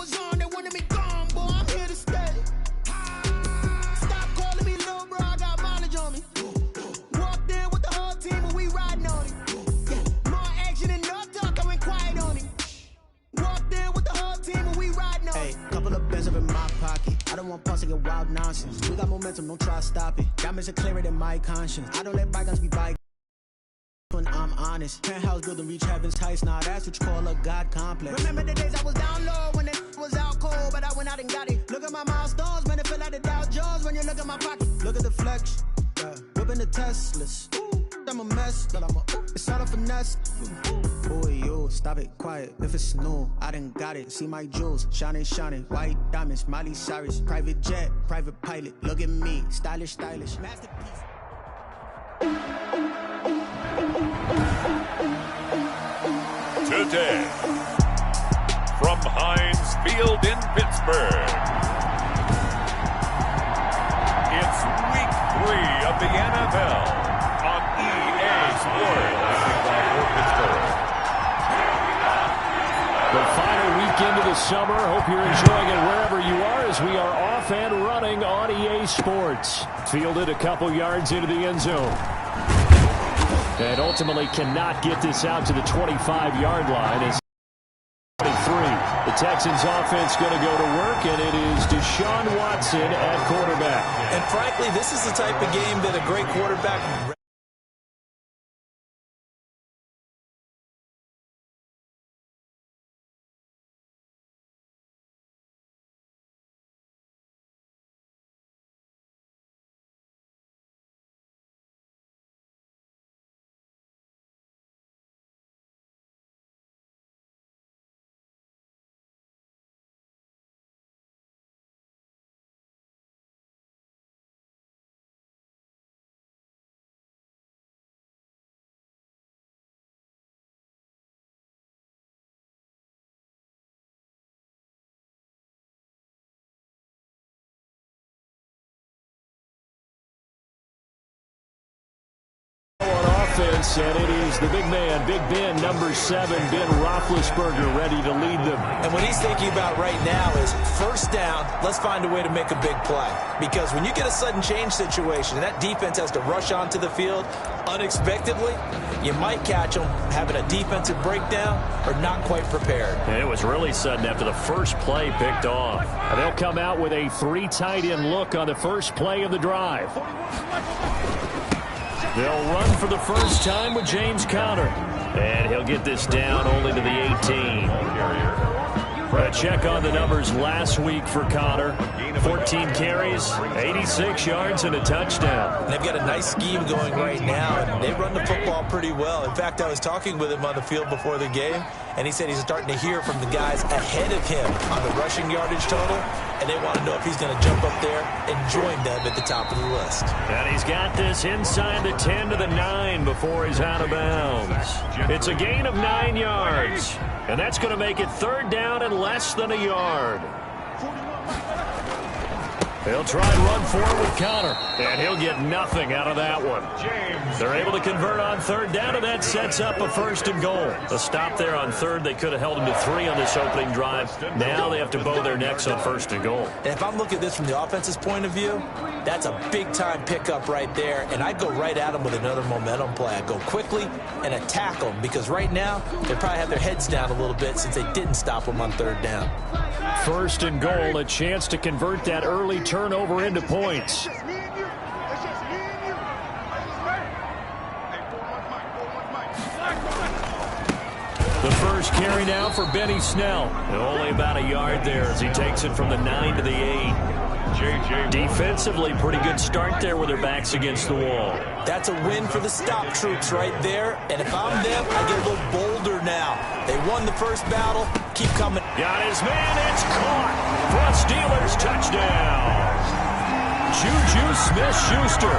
was on, they wanted me gone, boy. I'm here to stay. Stop calling me little bro, I got mileage on me. Walked in with the whole team and we riding on it. Yeah. More action and no talk, I went quiet on it. Walked in with the whole team and we riding on it. Hey, couple of bands up in my pocket. I don't want pulse to get wild nonsense. We got momentum, don't try to stop it. Diamonds are clearer than my conscience. I don't let bygones be bygones. When I'm honest, penthouse building reach heaven's heights. Now that's what you call a God complex. Remember the days I was down low when it was out cold, but I went out and got it. Look at my milestones, man, it feel like the Dow Jones when you look at my pocket. Look at the flex, whipping the Teslas. I'm a mess, but it's all a finesse. Boy, yo, stop it, quiet. If it's new, I done got it. See my jewels, shining, white diamonds, Miley Cyrus, private jet, private pilot. Look at me, stylish, masterpiece. Today, from Heinz Field in Pittsburgh, it's Week 3 of the NFL on EA Sports. The final weekend of the summer. Hope you're enjoying it wherever you are as we are off and running on EA Sports. Fielded a couple yards into the end zone. And ultimately cannot get this out to the 25-yard line. As 23. The Texans offense going to go to work, and it is Deshaun Watson at quarterback. And frankly, this is the type of game that a great quarterback... And it is the big man, Big Ben, number 7, Ben Roethlisberger, ready to lead them. And what he's thinking about right now is first down, let's find a way to make a big play. Because when you get a sudden change situation and that defense has to rush onto the field unexpectedly, you might catch them having a defensive breakdown or not quite prepared. And it was really sudden after the first play picked off. And they'll come out with a 3 tight end look on the first play of the drive. They'll run for the first time with James Conner. And he'll get this down only to the 18. A check on the numbers last week for Conner. 14 carries, 86 yards, and a touchdown. And they've got a nice scheme going right now, and they run the football pretty well. In fact, I was talking with him on the field before the game, and he said he's starting to hear from the guys ahead of him on the rushing yardage total, and they want to know if he's going to jump up there and join them at the top of the list. And he's got this inside the 10 to the 9 before he's out of bounds. It's a gain of 9 yards, and that's going to make it 3rd down and less than a yard. They'll try and run forward with Conner, and he'll get nothing out of that one. They're able to convert on 3rd down, and that sets up a 1st and goal. A stop there on 3rd. They could have held him to 3 on this opening drive. Now they have to bow their necks on 1st and goal. And if I'm looking at this from the offense's point of view, that's a big-time pickup right there, and I'd go right at them with another momentum play. I'd go quickly and attack them, because right now they probably have their heads down a little bit since they didn't stop them on 3rd down. 1st and goal, a chance to convert that early turnover into points. The first carry now for Benny Snell. Only about a yard there as he takes it from the 9 to the 8. Defensively, pretty good start there with their backs against the wall. That's a win for the stop troops right there. And if I'm them, I get a little bolder now. They won the first battle. Keep coming. Got his man. It's caught for a Steelers touchdown. Juju Smith-Schuster,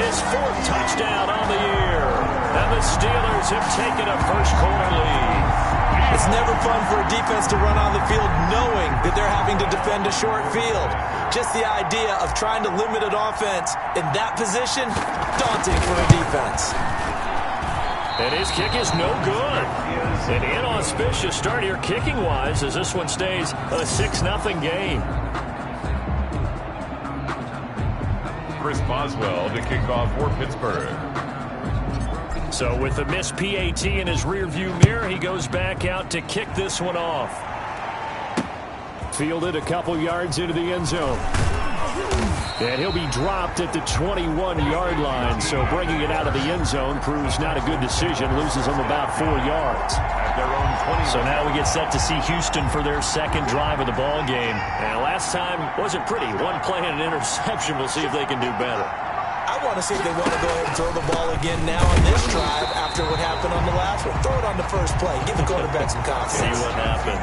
his 4th touchdown on the year. And the Steelers have taken a first-quarter lead. It's never fun for a defense to run on the field knowing that they're having to defend a short field. Just the idea of trying to limit an offense in that position, daunting for a defense. And his kick is no good. An inauspicious start here kicking-wise as this one stays a 6-0 game. Chris Boswell to kick off for Pittsburgh. So with the missed PAT in his rearview mirror, he goes back out to kick this one off. Fielded a couple yards into the end zone. And he'll be dropped at the 21-yard line. So bringing it out of the end zone proves not a good decision. Loses him about 4 yards. At their own 20. So now we get set to see Houston for their second drive of the ball game. And last time wasn't pretty. One play and an interception. We'll see if they can do better. I want to see if they want to go ahead and throw the ball again now on this drive after what happened on the last one. Throw it on the first play. Give the quarterback some confidence. See what happens.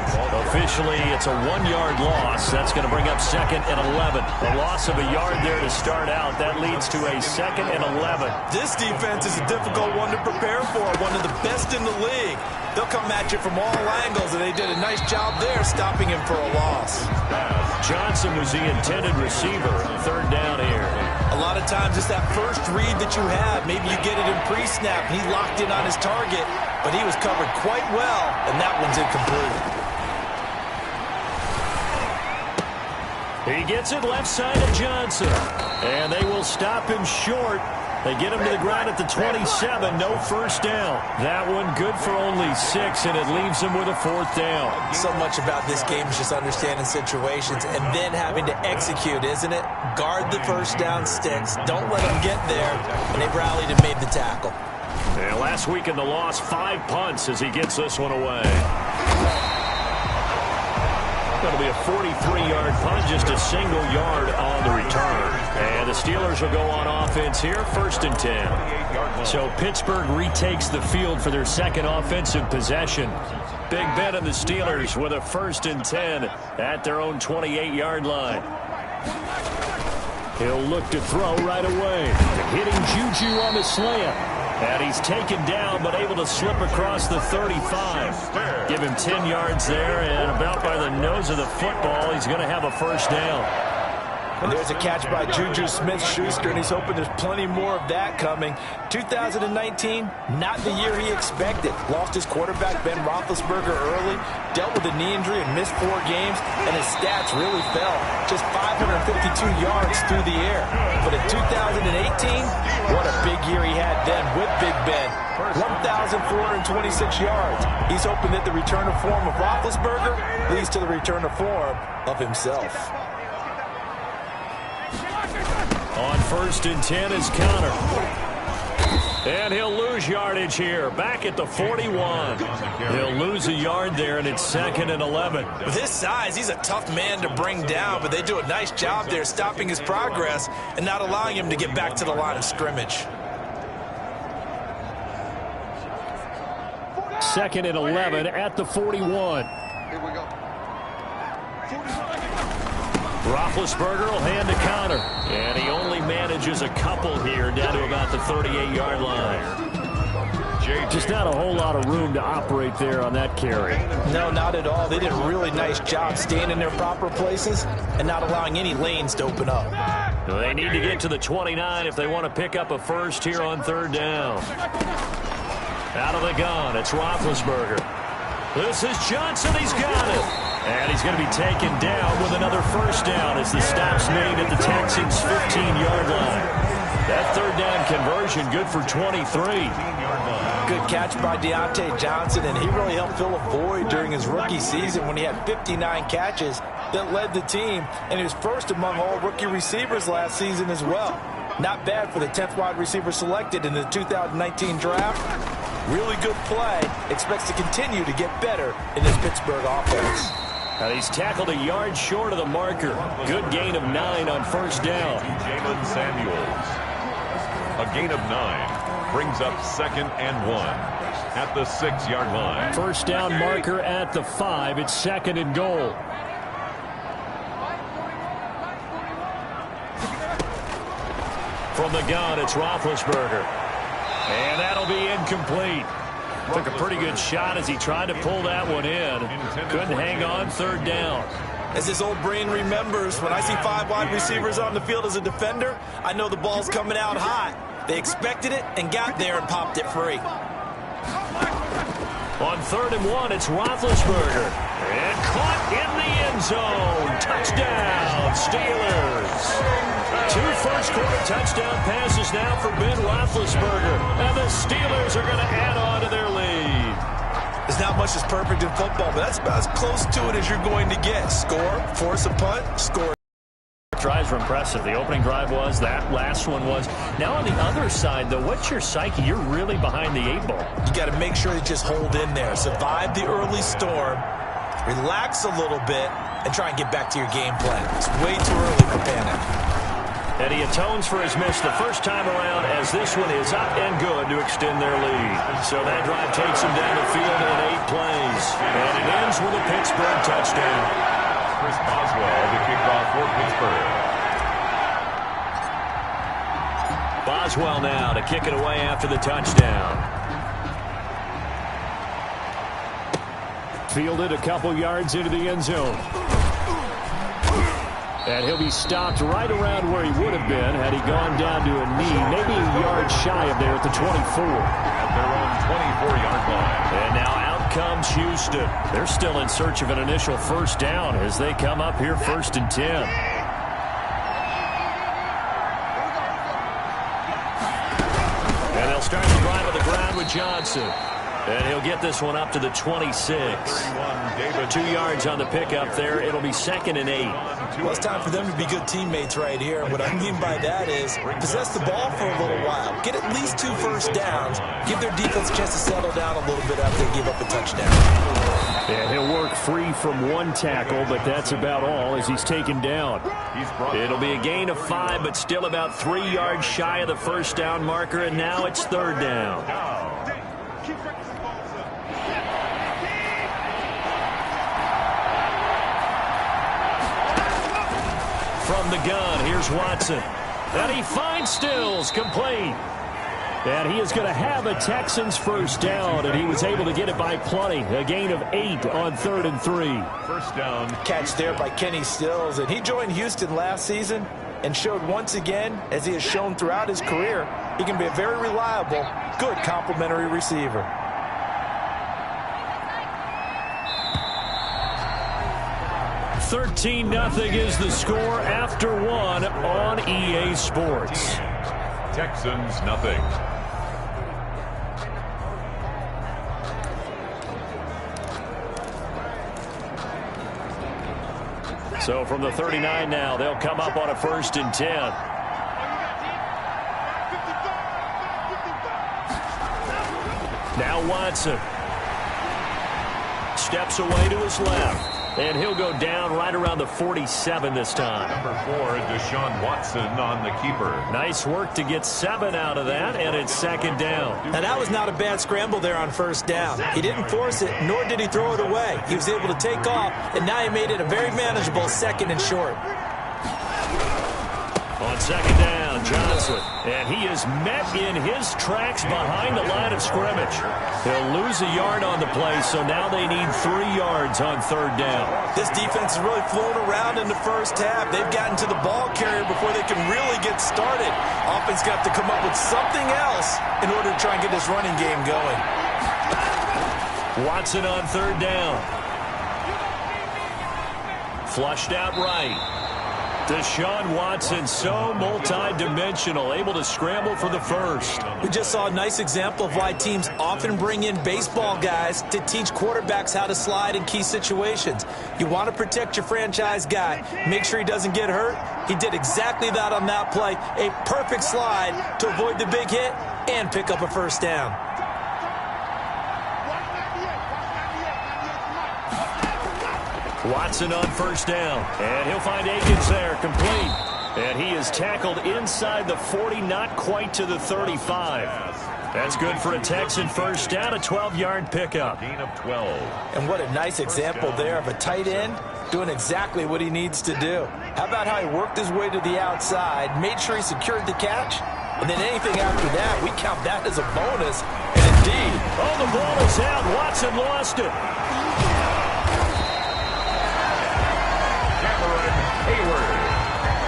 Officially, it's a 1-yard loss. That's going to bring up 2nd and 11. A loss of a yard there to start out. That leads to a 2nd and 11. This defense is a difficult one to prepare for. One of the best in the league. They'll come at you from all angles, and they did a nice job there stopping him for a loss. Johnson was the intended receiver. 3rd down here. A lot of times it's that first read that you have. Maybe you get it in pre-snap, and he locked in on his target, but he was covered quite well, and that one's incomplete. He gets it left side of Johnson, and they will stop him short. They get him to the ground at the 27, no first down. That one good for only 6, and it leaves him with a 4th down. So much about this game is just understanding situations and then having to execute, isn't it? Guard the first down sticks. Don't let them get there, and they've rallied and made the tackle. And last week in the loss, 5 punts as he gets this one away. Going to be a 43-yard punt, just a single yard on the return. And the Steelers will go on offense here, 1st and 10. So Pittsburgh retakes the field for their second offensive possession. Big Ben and the Steelers with a 1st and 10 at their own 28-yard line. He'll look to throw right away. Hitting Juju on the slant. And he's taken down, but able to slip across the 35. Give him 10 yards there, and about by the nose of the football, he's going to have a 1st down. And there's a catch by Juju Smith-Schuster, and he's hoping there's plenty more of that coming. 2019, not the year he expected. Lost his quarterback, Ben Roethlisberger, early. Dealt with a knee injury and missed 4 games, and his stats really fell. Just 552 yards through the air. But in 2018, what a big year he had then with Big Ben. 1,426 yards. He's hoping that the return to form of Roethlisberger leads to the return to form of himself. On 1st and 10 is Connor. And he'll lose yardage here. Back at the 41. He'll lose a yard there, and it's 2nd and 11. With his size, he's a tough man to bring down, but they do a nice job there stopping his progress and not allowing him to get back to the line of scrimmage. 2nd and 11 at the 41. Here we go. Roethlisberger will hand to Connor. And he only manages a couple here down to about the 38-yard line. Just not a whole lot of room to operate there on that carry. No, not at all. They did a really nice job staying in their proper places and not allowing any lanes to open up. They need to get to the 29 if they want to pick up a 1st here on 3rd down. Out of the gun, it's Roethlisberger. This is Johnson. He's got it. And he's going to be taken down with another 1st down as the stop's made at the Texans' 15-yard line. That 3rd down conversion good for 23. Good catch by Deontay Johnson, and he really helped fill a void during his rookie season when he had 59 catches that led the team, and he was first among all rookie receivers last season as well. Not bad for the 10th wide receiver selected in the 2019 draft. Really good play. Expects to continue to get better in this Pittsburgh offense. And he's tackled a yard short of the marker. Good gain of 9 on 1st down. Jalen Samuels. A gain of 9 brings up 2nd and 1 at the 6-yard line. 1st down marker at the 5. It's 2nd and goal. From the gun, it's Roethlisberger. And that'll be incomplete. Took a pretty good shot as he tried to pull that one in. Couldn't hang on 3rd down. As his old brain remembers, when I see 5 wide receivers on the field as a defender, I know the ball's coming out hot. They expected it and got there and popped it free. On 3rd and 1, it's Roethlisberger. And caught in the end zone. Touchdown, Steelers. 2 first-quarter touchdown passes now for Ben Roethlisberger. And the Steelers are going to add on to their lead. There's not much that's perfect in football, but that's about as close to it as you're going to get. Score, force a punt, score. Drives were impressive. The opening drive was. That last one was. Now on the other side, though, what's your psyche? You're really behind the 8 ball. You got to make sure you just hold in there. Survive the early storm. Relax a little bit and try and get back to your game plan. It's way too early for panic. And he atones for his miss the first time around as this one is up and good to extend their lead. So that drive takes them down the field in 8 plays. And it ends with a Pittsburgh touchdown. Chris Boswell to kick off for Pittsburgh. Boswell now to kick it away after the touchdown. Fielded a couple yards into the end zone. And he'll be stopped right around where he would have been had he gone down to a knee, maybe a yard shy of there at the 24. At their own 24-yard line. And now out comes Houston. They're still in search of an initial first down as they come up here 1st and 10. And they'll start the drive on the ground with Johnson. And he'll get this one up to the 26. 2 yards on the pickup there. It'll be 2nd and 8. Well, it's time for them to be good teammates right here. And what I mean by that is possess the ball for a little while. Get at least 2 first downs. Give their defense a chance to settle down a little bit after they give up a touchdown. And he'll work free from 1 tackle, but that's about all as he's taken down. It'll be a gain of 5, but still about 3 yards shy of the first down marker, and now it's 3rd down. From the gun, here's Watson. And he finds Stills, complete. And he is going to have a Texans first down, and he was able to get it by plenty. A gain of 8 on 3rd and 3. First down. Catch there by Kenny Stills, and he joined Houston last season and showed once again, as he has shown throughout his career, he can be a very reliable, good complementary receiver. $13-0 is the score after 1 on EA Sports. Texans nothing. So from the 39 now, they'll come up on a 1st and 10. Now Watson steps away to his left. And he'll go down right around the 47 this time. Number 4, Deshaun Watson on the keeper. Nice work to get 7 out of that, and it's 2nd down. Now, that was not a bad scramble there on 1st down. He didn't force it, nor did he throw it away. He was able to take off, and now he made it a very manageable 2nd and short. On 2nd down, Johnson. And he is met in his tracks behind the line of scrimmage. He'll lose a yard on the play, so now they need 3 yards on 3rd down. This defense has really flown around in the first half. They've gotten to the ball carrier before they can really get started. Offense got to come up with something else in order to try and get this running game going. Watson on 3rd down. Flushed out right. Deshaun Watson, so multi-dimensional, able to scramble for the first. We just saw a nice example of why teams often bring in baseball guys to teach quarterbacks how to slide in key situations. You want to protect your franchise guy. Make sure he doesn't get hurt. He did exactly that on that play. A perfect slide to avoid the big hit and pick up a first down. Watson on 1st down, and he'll find Akins there, complete. And he is tackled inside the 40, not quite to the 35. That's good for a Texan first down, a 12-yard pickup. Gain of 12. And what a nice example there of a tight end doing exactly what he needs to do. How about how he worked his way to the outside, made sure he secured the catch, and then anything after that, we count that as a bonus. And indeed, oh, the ball is out. Watson lost it.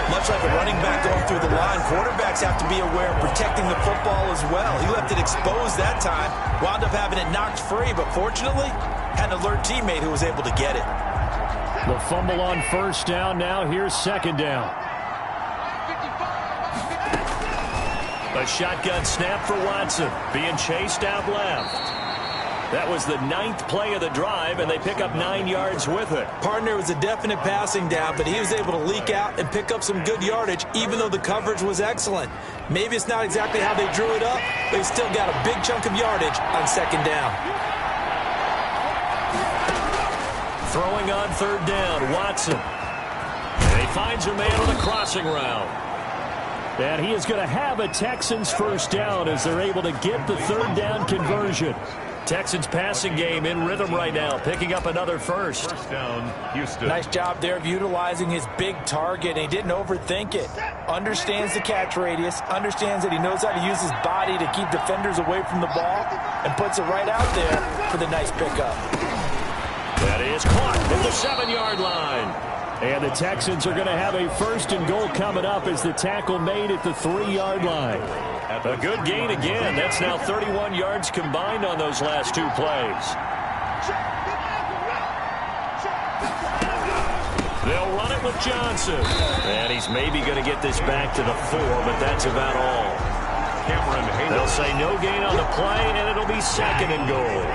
Much like a running back going through the line. Quarterbacks have to be aware of protecting the football as well. He left it exposed that time, wound up having it knocked free, but fortunately, had an alert teammate who was able to get it. The fumble on first down. Now here's second down. A shotgun snap for Watson, being chased out left. That was the 9th play of the drive, and they pick up 9 yards with it. Partner was a definite passing down, but he was able to leak out and pick up some good yardage, even though the coverage was excellent. Maybe it's not exactly how they drew it up, but he still got a big chunk of yardage on second down. Throwing on third down, Watson. And he finds a man on the crossing route. And he is going to have a Texans first down as they're able to get the third down conversion. Texans passing game in rhythm right now, picking up another first. First down, Houston. Nice job there of utilizing his big target. He didn't overthink it. Understands the catch radius, understands that he knows how to use his body to keep defenders away from the ball, and puts it right out there for the nice pickup. That is caught at the 7-yard line. And the Texans are going to have a first and goal coming up as the tackle made at the 3-yard line. A good gain again. That's now 31 yards combined on those last 2 plays. They'll run it with Johnson. And he's maybe going to get this back to the 4, but that's about all. They'll say no gain on the play, and it'll be second and goal.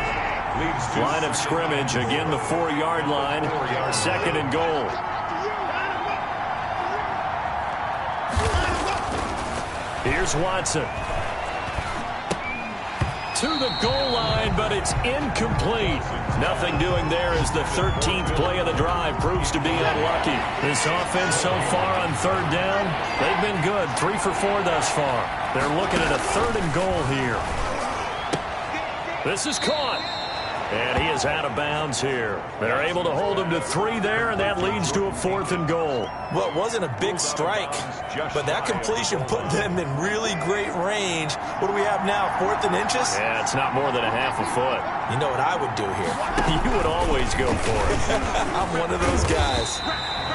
Line of scrimmage, again the 4-yard line. Second and goal. Here's Watson. To the goal line, but it's incomplete. Nothing doing there as the 13th play of the drive proves to be unlucky. This offense so far on third down, they've been good. 3 for 4 thus far. They're looking at a third and goal here. This is caught. And he is out of bounds here. They're able to hold him to 3 there, and that leads to a 4th and goal. Well, it wasn't a big strike, but that completion put them in really great range. What do we have now, 4th and inches? Yeah, it's not more than a half a foot. You know what I would do here? You would always go for it. I'm one of those guys.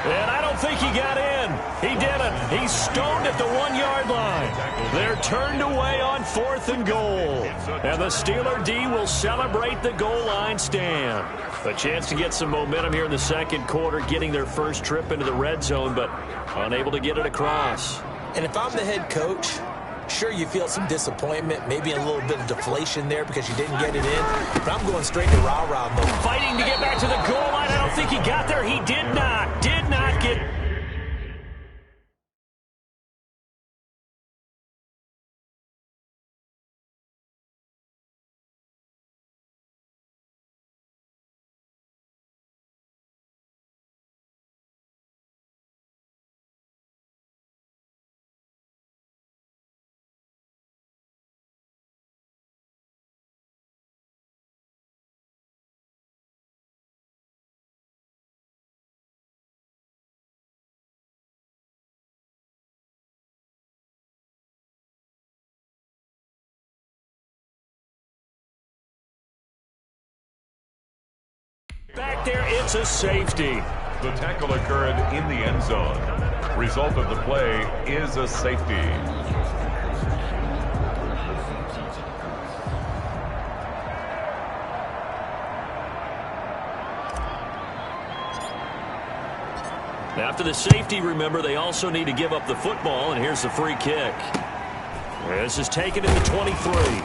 And I don't think he got in. He didn't. He's stoned at the 1-yard line. They're turned away on 4th and goal. And the Steeler D will celebrate the goal line stand. A chance to get some momentum here in the second quarter, getting their first trip into the red zone, but unable to get it across. And if I'm the head coach, sure, you feel some disappointment, maybe a little bit of deflation there because you didn't get it in, but I'm going straight to rah-rah mode. Fighting to get back to the goal line. I don't think he got there. He did not get. Back there, it's a safety. The tackle occurred in the end zone. Result of the play is a safety. After the safety, remember, they also need to give up the football, and here's the free kick. This is taken in the 23.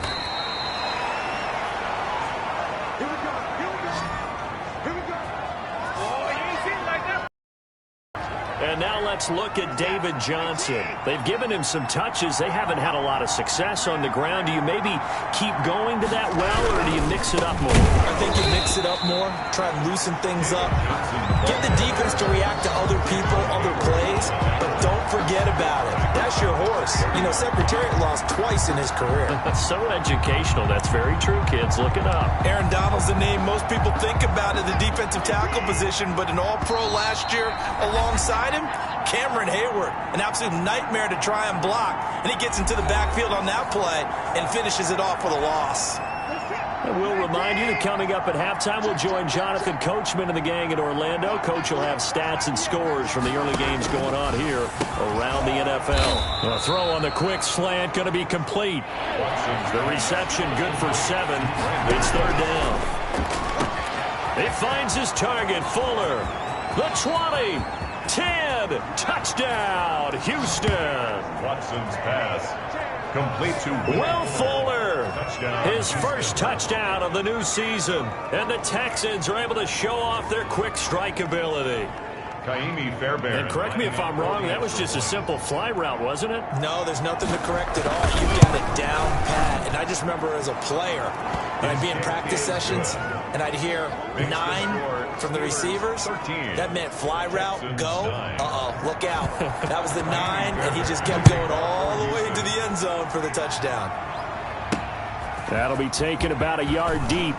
And now let's look at David Johnson. They've given him some touches. They haven't had a lot of success on the ground. Do you maybe keep going to that well, or do you mix it up more? I think you mix it up more, try and loosen things up. Get the defense to react to other people, other plays, but don't forget about it. That's your horse. You know, Secretariat lost twice in his career. So educational. That's very true, kids. Look it up. Aaron Donald's the name most people think about at the defensive tackle position, but an all-pro last year alongside him, Cameron Hayward, an absolute nightmare to try and block, and he gets into the backfield on that play and finishes it off with a loss. And we'll remind you that coming up at halftime, we'll join Jonathan Coachman and the gang in Orlando. Coach will have stats and scores from the early games going on here around the NFL. The throw on the quick slant going to be complete. The reception good for 7. It's third down. He finds his target, Fuller. The 20, 10, touchdown, Houston. Watson's pass complete to Will Fuller, touchdown. his first touchdown of the new season. And the Texans are able to show off their quick strike ability. Fairbairn. And correct me if I'm wrong, that was just a simple fly route, wasn't it? No, there's nothing to correct at all. You get it down pat. And I just remember as a player, when I'd be in practice sessions, and I'd hear 9 from the receivers, that meant fly route, go, look out. That was the 9, and he just kept going all the way into the end zone for the touchdown. That'll be taken about a yard deep.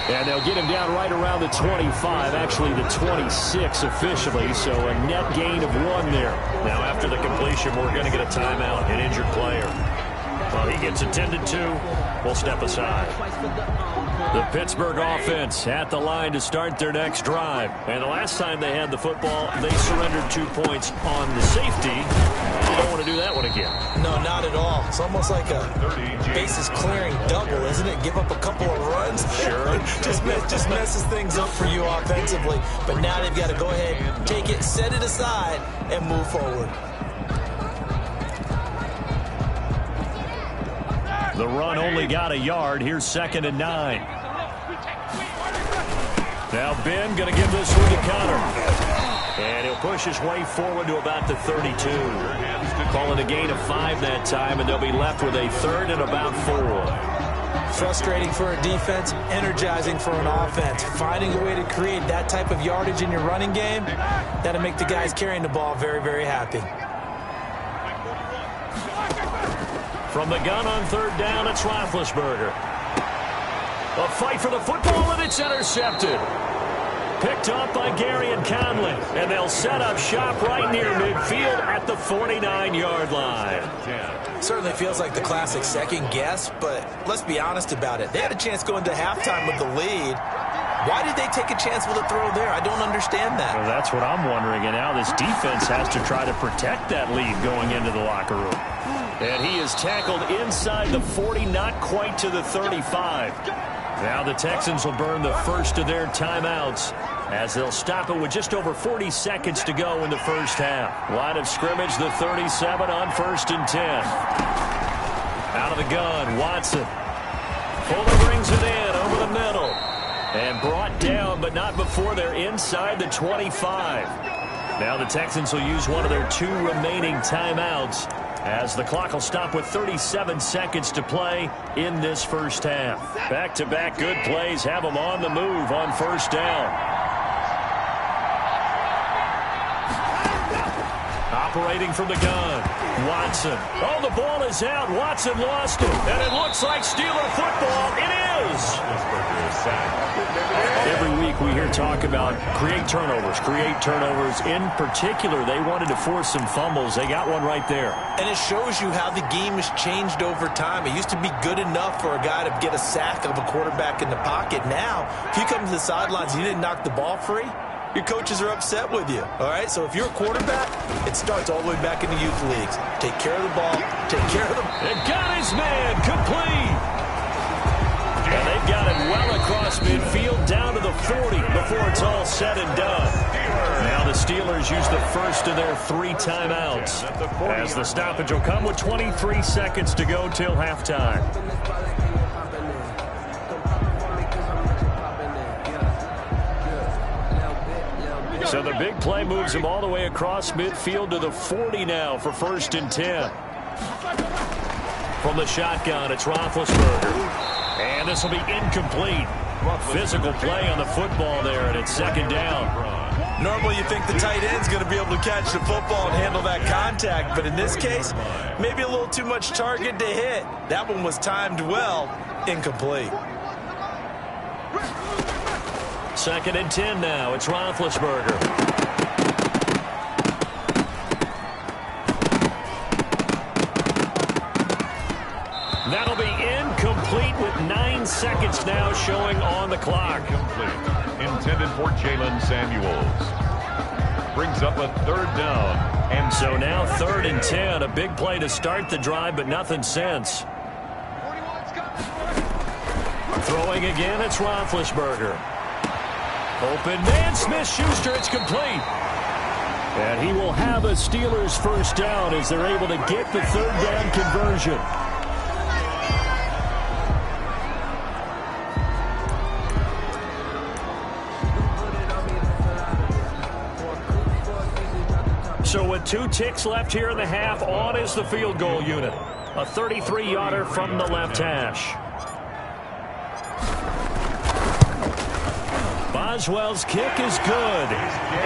And they'll get him down right around the 25, actually the 26 officially, so a net gain of 1 there. Now after the completion, we're going to get a timeout, an injured player. Well, he gets attended to. We'll step aside. The Pittsburgh offense at the line to start their next drive. And the last time they had the football, they surrendered 2 points on the safety. You don't want to do that one again. No, not at all. It's almost like a bases clearing double, isn't it? Give up a couple of runs. Sure. just messes things up for you offensively. But now they've got to go ahead, take it, set it aside, and move forward. The run only got a yard. Here's 2nd and 9. Now Ben going to give this one to Connor. And he'll push his way forward to about the 32. Calling a gain of 5 that time, and they'll be left with a 3rd and about 4. Frustrating for a defense, energizing for an offense. Finding a way to create that type of yardage in your running game, that'll make the guys carrying the ball very, very happy. From the gun on 3rd down, it's Roethlisberger. A fight for the football, and it's intercepted. Picked up by Gary and Conley. And they'll set up shop right near midfield at the 49-yard line. Certainly feels like the classic second guess, but let's be honest about it. They had a chance going to halftime with the lead. Why did they take a chance with a throw there? I don't understand that. Well, that's what I'm wondering. And now this defense has to try to protect that lead going into the locker room. And he is tackled inside the 40, not quite to the 35. Now the Texans will burn the first of their timeouts as they'll stop it with just over 40 seconds to go in the first half. Line of scrimmage, the 37 on 1st and 10. Out of the gun, Watson. Fuller brings it in over the middle. And brought down, but not before they're inside the 25. Now the Texans will use one of their 2 remaining timeouts as the clock will stop with 37 seconds to play in this first half. Back-to-back good plays have them on the move on 1st down. Operating from the gun, Watson. Oh, the ball is out. Watson lost it. And it looks like Steeler football. It is. Every week we hear talk about create turnovers. In particular, they wanted to force some fumbles. They got one right there. And it shows you how the game has changed over time. It used to be good enough for a guy to get a sack of a quarterback in the pocket. Now, if you come to the sidelines and you didn't knock the ball free, your coaches are upset with you, all right? So if you're a quarterback, it starts all the way back in the youth leagues. Take care of the ball. Take care of the ball. And got his man complete. And they've got it well across midfield down to the 40 before it's all said and done. Now the Steelers use the first of their 3 timeouts as the stoppage will come with 23 seconds to go till halftime. So the big play moves him all the way across midfield to the 40 now for 1st and 10. From the shotgun, it's Roethlisberger. And this will be incomplete. Physical play on the football there, and it's 2nd down. Normally you think the tight end's going to be able to catch the football and handle that contact, but in this case, maybe a little too much target to hit. That one was timed well, incomplete. 2nd and 10 now. It's Roethlisberger. That'll be incomplete with 9 seconds now showing on the clock. Complete. Intended for Jalen Samuels. Brings up a third down. And so now 3rd and 10. A big play to start the drive, but nothing since. Throwing again, it's Roethlisberger. Open man, Smith-Schuster, it's complete. And he will have a Steelers first down as they're able to get the 3rd down conversion. So with 2 ticks left here in the half, on is the field goal unit. A 33-yarder from the left hash. Boswell's kick is good.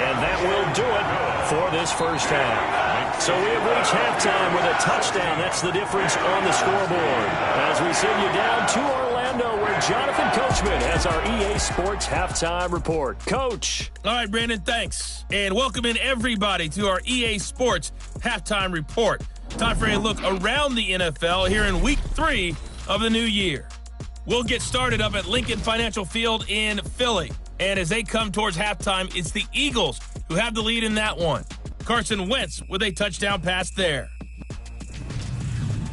And that will do it for this first half. So we have reached halftime with a touchdown. That's the difference on the scoreboard. As we send you down to Orlando, where Jonathan Coachman has our EA Sports Halftime Report. Coach. All right, Brandon, thanks. And welcome in everybody to our EA Sports Halftime Report. Time for a look around the NFL here in Week 3 of the new year. We'll get started up at Lincoln Financial Field in Philly. And as they come towards halftime, it's the Eagles who have the lead in that one. Carson Wentz with a touchdown pass there.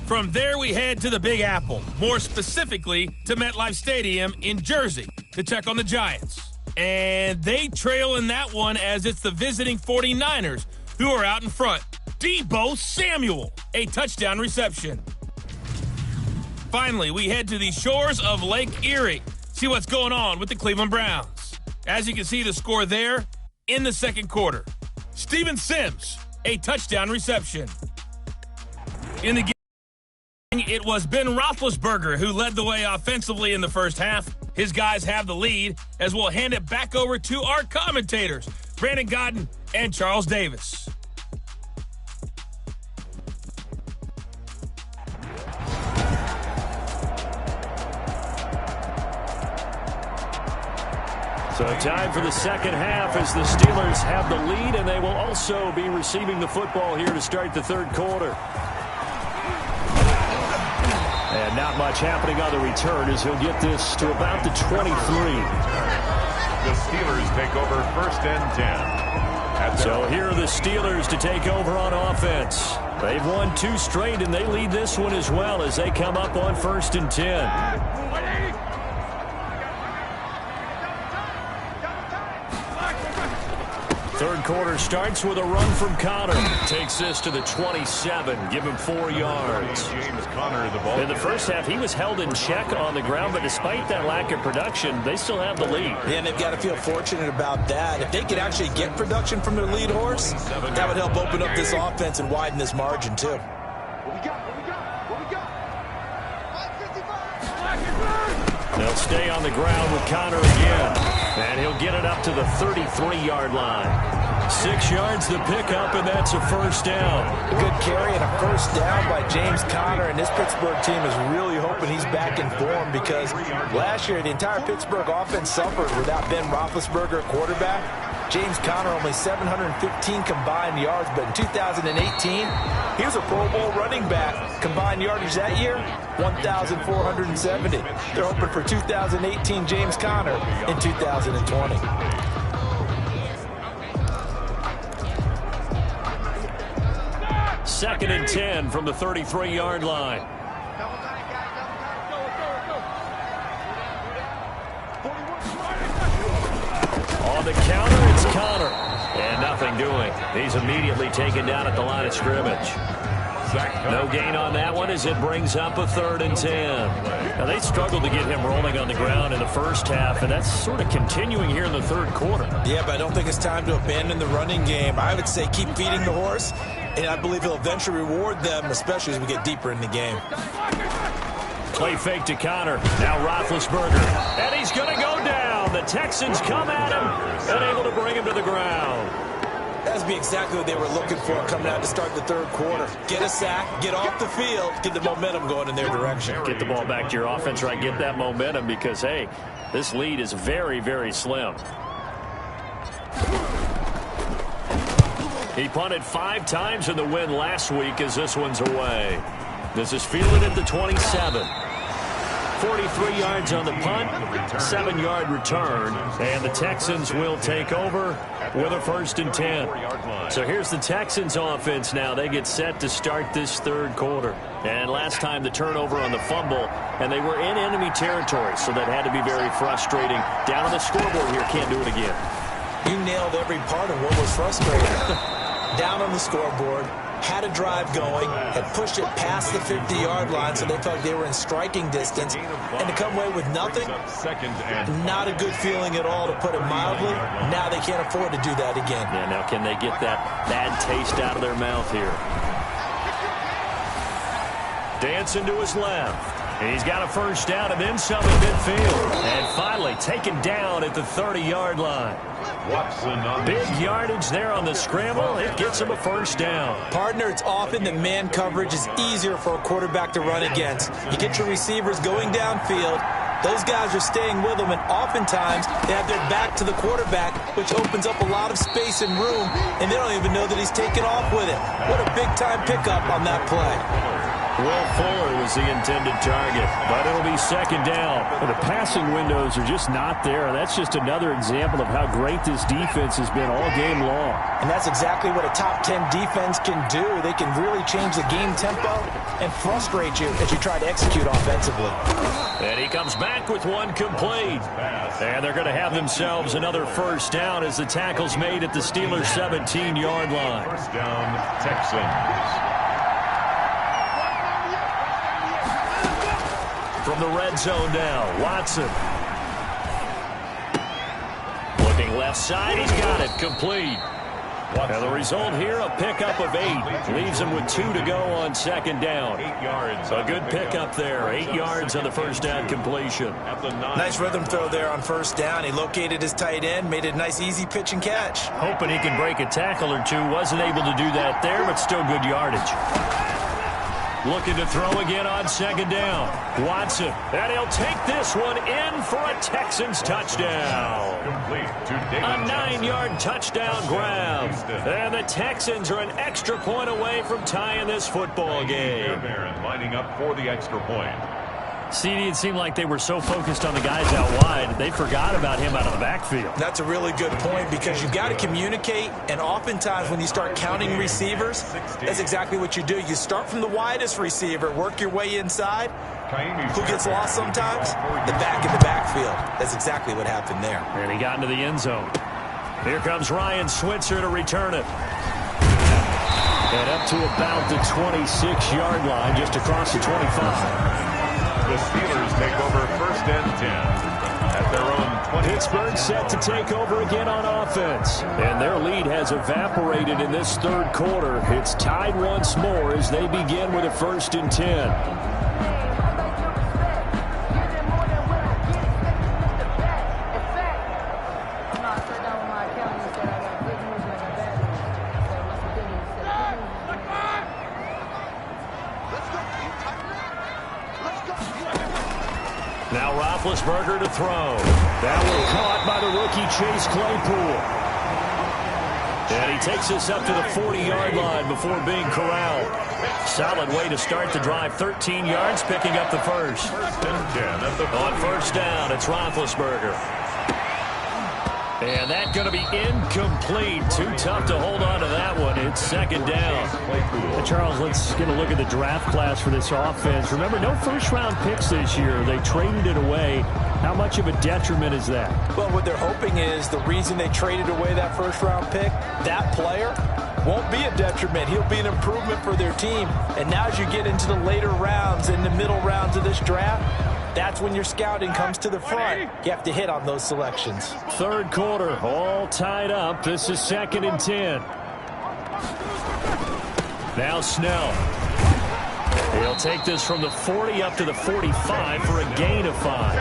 From there, we head to the Big Apple, more specifically to MetLife Stadium in Jersey to check on the Giants. And they trail in that one as it's the visiting 49ers who are out in front. Deebo Samuel, a touchdown reception. Finally, we head to the shores of Lake Erie, see what's going on with the Cleveland Browns. As you can see the score there in the second quarter. Steven Sims, a touchdown reception. In the game, it was Ben Roethlisberger who led the way offensively in the first half. His guys have the lead as we'll hand it back over to our commentators, Brandon Godden and Charles Davis. So time for the second half as the Steelers have the lead, and they will also be receiving the football here to start the third quarter. And not much happening on the return as he'll get this to about the 23. The Steelers take over 1st and 10. So here are the Steelers to take over on offense. They've won 2 straight, and they lead this one as well as they come up on 1st and 10. Third quarter starts with a run from Connor. Takes this to the 27. Give him 4 yards. James Conner, the ball. In the first half, he was held in check on the ground, but despite that lack of production, they still have the lead. Yeah, and they've got to feel fortunate about that. If they could actually get production from their lead horse, that would help open up this offense and widen this margin, too. What we got? They'll stay on the ground with Connor again. And he'll get it up to the 33-yard line. 6 yards the pickup, and that's a first down. A good carry and a first down by James Conner, and this Pittsburgh team is really hoping he's back in form because last year the entire Pittsburgh offense suffered without Ben Roethlisberger at quarterback. James Conner only 715 combined yards, but in 2018, he was a Pro Bowl running back. Combined yardage that year, 1,470. They're hoping for 2018 James Conner in 2020. Second and 10 from the 33-yard line. On the counter, it's Connor. And nothing doing. He's immediately taken down at the line of scrimmage. No gain on that one as it brings up a 3rd and 10. Now, they struggled to get him rolling on the ground in the first half, and that's sort of continuing here in the third quarter. Yeah, but I don't think it's time to abandon the running game. I would say keep feeding the horse, and I believe he'll eventually reward them, especially as we get deeper in the game. Play fake to Connor. Now Roethlisberger. And he's going to go down. The Texans come at him and able to bring him to the ground. That'd be exactly what they were looking for coming out to start the third quarter. Get a sack, get off the field, get the momentum going in their direction. Get the ball back to your offense, right? Get that momentum because, hey, this lead is very, very slim. He punted 5 times in the win last week as this one's away. This is fielded at the 27. 43 yards on the punt, 7-yard return, and the Texans will take over with a 1st and 10. So here's the Texans offense now. They get set to start this third quarter. And last time the turnover on the fumble, and they were in enemy territory, so that had to be very frustrating. Down on the scoreboard here, can't do it again. You nailed every part of what was frustrating. Down on the scoreboard, had a drive going, had pushed it past the 50-yard line, so they felt like they were in striking distance, and to come away with nothing, not a good feeling at all, to put it mildly. Now they can't afford to do that again. Yeah, now can they get that bad taste out of their mouth here? Dancing to his left. He's got a 1st down and then some in midfield. And finally taken down at the 30-yard line. Big yardage there on the scramble. It gets him a 1st down. Partner, it's often that man coverage is easier for a quarterback to run against. You get your receivers going downfield. Those guys are staying with them, and oftentimes they have their back to the quarterback, which opens up a lot of space and room, and they don't even know that he's taken off with it. What a big-time pickup on that play. Will Fuller was the intended target, but it'll be 2nd down. Well, the passing windows are just not there. That's just another example of how great this defense has been all game long. And that's exactly what a top 10 defense can do. They can really change the game tempo and frustrate you as you try to execute offensively. And he comes back with one complete. And they're going to have themselves another 1st down as the tackle's made at the Steelers' 17-yard line. 1st down, Texans. From the red zone now, Watson. Looking left side, he's got it, complete. And the result here, a pickup of 8. Leaves him with 2 to go on 2nd down. 8 yards. A good pickup there. 8 yards on the 1st down completion. Nice rhythm throw there on 1st down. He located his tight end, made it a nice easy pitch and catch. Hoping he can break a tackle or two. Wasn't able to do that there, but still good yardage. Looking to throw again on 2nd down. Watson. And he'll take this one in for a Texans touchdown. A 9-yard touchdown grab. And the Texans are an extra point away from tying this football game. Lining up for the extra point. CD, it seemed like they were so focused on the guys out wide, they forgot about him out of the backfield. That's a really good point, because you've got to communicate, and oftentimes when you start counting receivers, that's exactly what you do. You start from the widest receiver, work your way inside. Who gets lost sometimes? The back in the backfield. That's exactly what happened there. And he got into the end zone. Here comes Ryan Switzer to return it. And up to about the 26-yard line, just across the 25. The Steelers take over 1st and 10 at their own 20. Pittsburgh set to take over again on offense. And their lead has evaporated in this third quarter. It's tied once more as they begin with a 1st and 10. Now Roethlisberger to throw. That one caught by the rookie Chase Claypool. And he takes us up to the 40-yard line before being corralled. Solid way to start the drive. 13 yards, picking up the 1st. 1st and 10 On 1st down, it's Roethlisberger. And that's going to be incomplete. Too tough to hold on to that one. It's 2nd down. And Charles, let's get a look at the draft class for this offense. Remember, no 1st-round picks this year. They traded it away. How much of a detriment is that? Well, what they're hoping is the reason they traded away that 1st-round pick, that player won't be a detriment. He'll be an improvement for their team. And now as you get into the later rounds, in the middle rounds of this draft, that's when your scouting comes to the front. You have to hit on those selections. Third quarter, all tied up. This is 2nd and 10. Now Snell. He'll take this from the 40 up to the 45 for a gain of 5.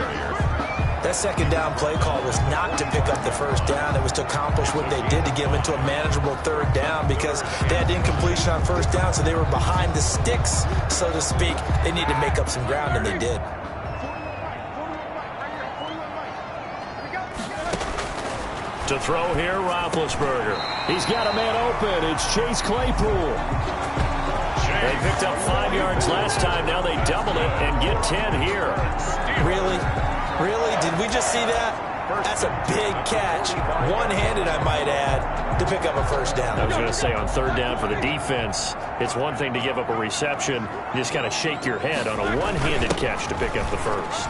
That 2nd down play call was not to pick up the 1st down. It was to accomplish what they did to get them into a manageable 3rd down, because they had incompletion on 1st down, so they were behind the sticks, so to speak. They needed to make up some ground, and they did. To throw here, Roethlisberger. He's got a man open. It's Chase Claypool. They picked up 5 yards last time. Now they double it and get 10 here. Really? Really? Did we just see that? That's a big catch. One-handed, I might add, to pick up a first down. I was going to say, on third down for the defense, it's one thing to give up a reception. You just got to shake your head on a one-handed catch to pick up the first.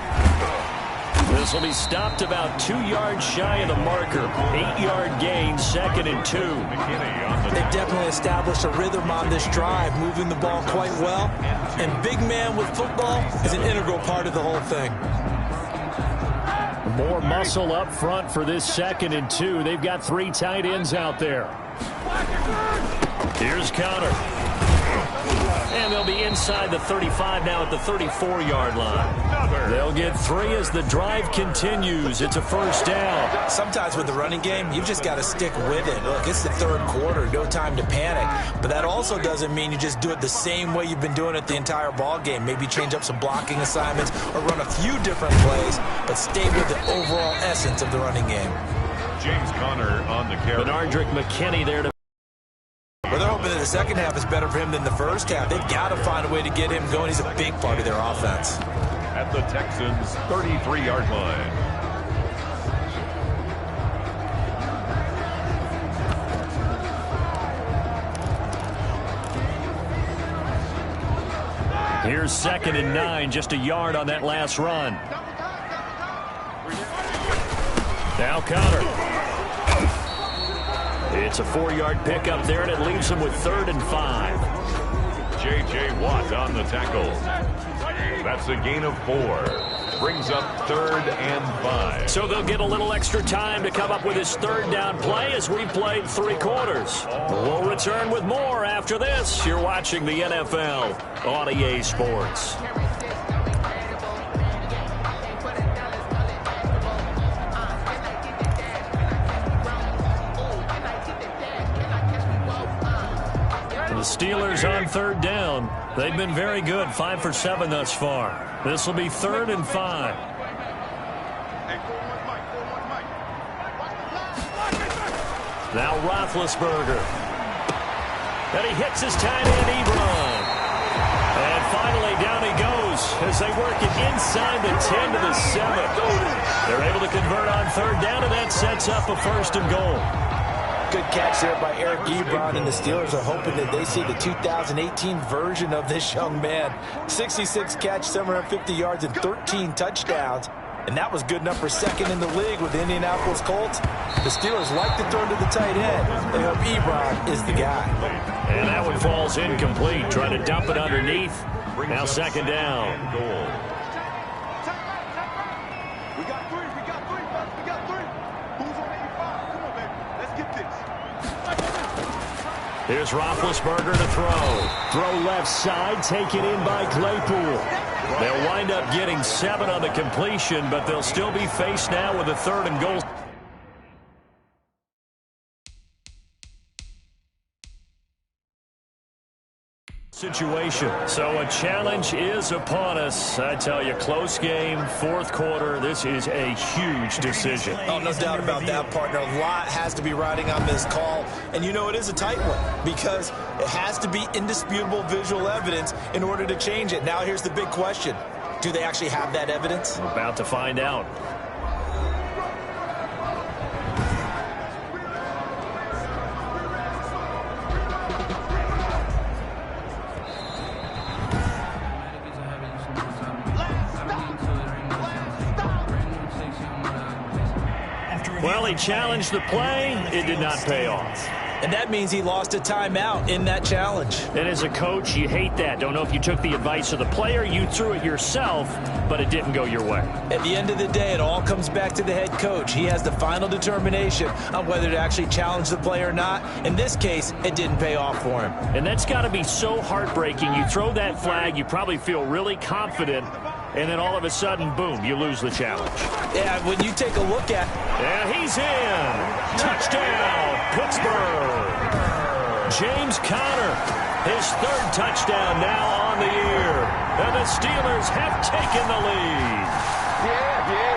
This will be stopped about 2 yards shy of the marker. 8-yard gain, 2nd and 2. They've definitely established a rhythm on this drive, moving the ball quite well. And big man with football is an integral part of the whole thing. More muscle up front for this 2nd and 2. They've got 3 tight ends out there. Here's Connor. And they'll be inside the 35 now at the 34-yard line. They'll get 3 as the drive continues. It's a first down. Sometimes with the running game, you've just got to stick with it. Look, it's the third quarter, no time to panic. But that also doesn't mean you just do it the same way you've been doing it the entire ball game. Maybe change up some blocking assignments or run a few different plays, but stay with the overall essence of the running game. James Conner on the carry. Benardrick McKinney there to. Well, they're hoping that the second half is better for him than the first half. They've got to find a way to get him going. He's a big part of their offense. At the Texans' 33-yard line. Here's 2nd and 9, just a yard on that last run. Now Connor. It's a 4-yard pickup there, and it leaves them with 3rd and 5. J.J. Watt on the tackle. That's a gain of 4. Brings up 3rd and 5. So they'll get a little extra time to come up with his 3rd down play as we played 3 quarters. We'll return with more after this. You're watching the NFL on EA Sports. The Steelers on 3rd down. They've been very good, 5 for 7 thus far. This will be 3rd and 5. Now Roethlisberger. And he hits his tight end, Ebron. And finally down he goes as they work it inside the 10 to the 7. They're able to convert on 3rd down, and that sets up a 1st and goal. Good catch there by Eric Ebron, and the Steelers are hoping that they see the 2018 version of this young man. 66 catch, 750 yards, and 13 touchdowns. And that was good enough for 2nd in the league with the Indianapolis Colts. The Steelers like to throw to the tight end. They hope Ebron is the guy. And that one falls incomplete. Trying to dump it underneath. Now 2nd down. We got 3. We got 3, fellas. We got 3. Who's on 85? Come on, baby. Let's get this. Here's Roethlisberger to throw. Throw left side, taken in by Claypool. They'll wind up getting 7 on the completion, but they'll still be faced now with a 3rd and goal. Situation. So a challenge is upon us. I tell you, close game, 4th quarter. This is a huge decision. Oh, no doubt about that, partner. A lot has to be riding on this call. And you know, it is a tight one because it has to be indisputable visual evidence in order to change it. Now here's the big question. Do they actually have that evidence? We're about to find out. Well, he challenged the play. It did not pay off. And that means he lost a timeout in that challenge. And as a coach, you hate that. Don't know if you took the advice of the player, you threw it yourself, but it didn't go your way. At the end of the day, it all comes back to the head coach. He has the final determination on whether to actually challenge the play or not. In this case, it didn't pay off for him. And that's got to be so heartbreaking. You throw that flag, you probably feel really confident, and then all of a sudden, boom, you lose the challenge. Yeah, when you take a look at... And he's in. Touchdown, Pittsburgh. James Conner, his 3rd touchdown now on the year. And the Steelers have taken the lead.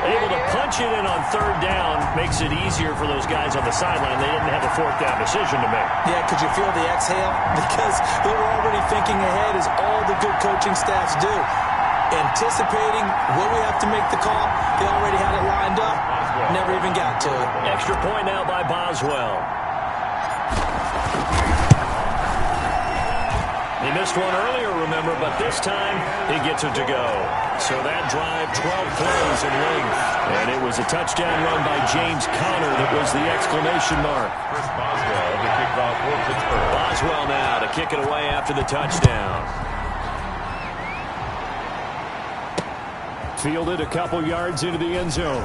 Able to punch it in on third down makes it easier for those guys on the sideline. They didn't have a fourth down decision to make. Yeah, could you feel the exhale? Because they were already thinking ahead, as all the good coaching staffs do. Anticipating when we have to make the call. They already had it lined up. Never even got to it. Extra point now by Boswell. He missed one earlier, remember, but this time he gets it to go. So that drive, 12 plays in length. And it was a touchdown run by James Conner that was the exclamation mark. Chris Boswell to kick off for Pittsburgh. Boswell now to kick it away after the touchdown. Fielded a couple yards into the end zone.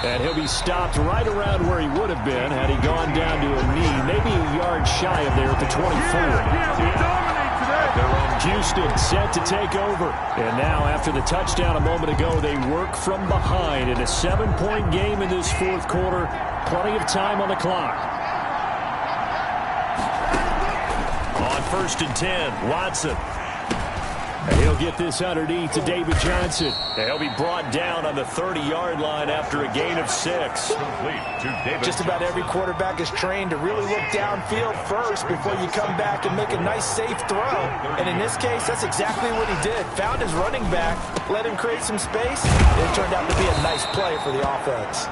And he'll be stopped right around where he would have been had he gone down to a knee, maybe a yard shy of there at the 24. Houston set to take over. And now, after the touchdown a moment ago, they work from behind in a 7-point game in this fourth quarter. Plenty of time on the clock. On 1st and 10, Watson. And he'll get this underneath to David Johnson. And he'll be brought down on the 30-yard line after a gain of 6. Just about every quarterback is trained to really look downfield first before you come back and make a nice, safe throw. And in this case, that's exactly what he did. Found his running back, let him create some space, and it turned out to be a nice play for the offense.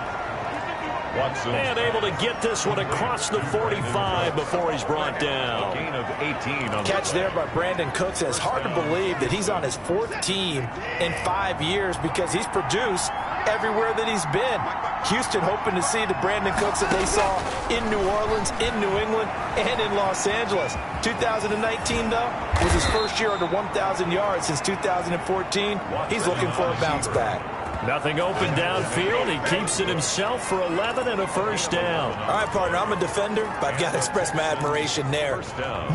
Watson. And able to get this one across the 45 before he's brought down. Gain of 18 on Catch there by Brandon Cooks. It's hard to believe that he's on his 4th team in 5 years because he's produced everywhere that he's been. Houston hoping to see the Brandon Cooks that they saw in New Orleans, in New England, and in Los Angeles. 2019, though, was his first year under 1,000 yards since 2014. He's looking for a bounce back. Nothing open downfield. He keeps it himself for 11 and a first down. All right, partner, I'm a defender, but I've got to express my admiration there.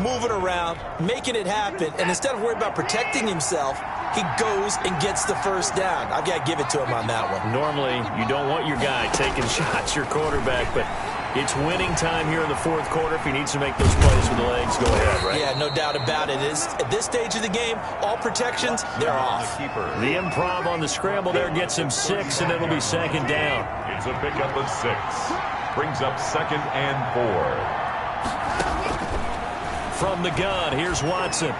Moving around, making it happen, and instead of worrying about protecting himself, he goes and gets the first down. I've got to give it to him on that one. Normally, you don't want your guy taking shots, your quarterback, but it's winning time here in the fourth quarter. If he needs to make those plays with the legs, go ahead, right? Yeah, no doubt about it. At this stage of the game, all protections, they're off. The improv on the scramble there gets him 6, and it'll be second down. It's a pickup of 6. Brings up 2nd and 4. From the gun, here's Watson.